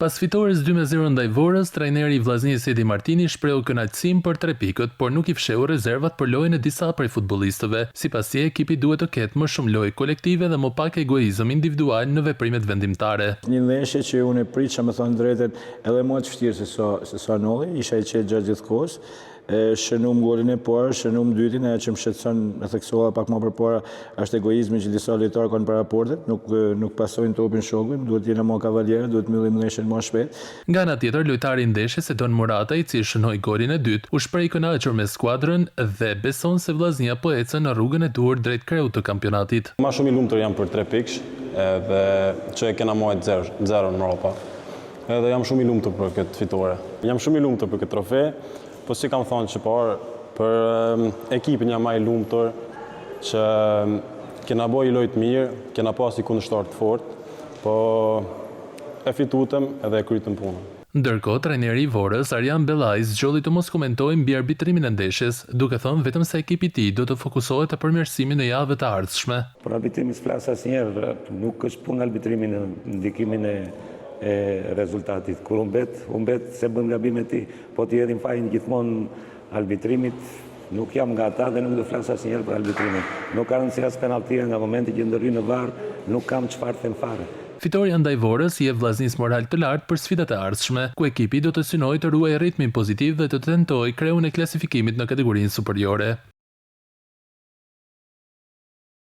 Pas fitores 2-0 ndaj Vorës, trajneri i Vllaznisë Edi Martini shprehu kënaqësinë për 3 pikët, por nuk i fsheu rezervat për lojën e disa prej futbollistëve. Sipas tij, ekipi duhet të ketë më shumë lojë kolektive dhe më pak egoizëm individual në veprimet vendimtare. Një ndeshje që unë e pritësha, me thonë drejtën, edhe më të vështirë se sa nolli, isha i qetë gjatë gjithë kohës. Shënum golin e parë, shënum dytin, e që më shqetëson e theksova pak më përpara është egoizmi që disa lojtarë kanë para portit, nuk pasojnë topin shokëve, duhet jena më kavaljerë, duhet mbyllim ndeshjen më shpejt. Nga ana tjetër, lojtari i ndeshjes Edon Murata, i cili shënoi golin e dytë, u shpreh i kënaqur me skuadrën dhe beson se Vllaznia po ecën në rrugën e duhur drejt kreut të kampionatit. Ma shumë i lumtur jam për 3 pikësh, edhe që e kena marrë 0 në Europa. Edhe jam shumë i lumtur për këtë fitore. Jam shumë i lumtur për këtë trofe. Po si kam thonë që parë, për ekipin jam ma i lumtur që kena boj i lojtë mirë, kena pas i kundërshtar të fort, po e fitutëm edhe e krytëm punën. Ndërkohë, trajneri i Vorës, Arjan Bellaj, zgjodhi të mos komentojë mbi arbitrimin e ndeshjes, duke thënë vetëm se ekipi i tij do të fokusohet te përmirësimi në javët e ardhshme. Për arbitrimin s'flas asnjëherë, nuk është punë arbitrimin në ndikimin e rezultatit. Kur umbet se bën gabim e ti, po t'i hedhim fajin gjithmonë arbitrimit, nuk jam nga ata dhe nuk do flas asnjëherë për arbitrimin. Nuk ka rëndësi as penalltia nga momenti që ndërhyj në VAR, nuk kam çfarë them fare. Fitoria ndaj Vorës i jep Vllaznisë moral të lartë për sfidat e ardhshme, ku ekipi do të synojë të ruajë ritmin pozitiv dhe të tentojë kreun e klasifikimit në kategorinë superiore.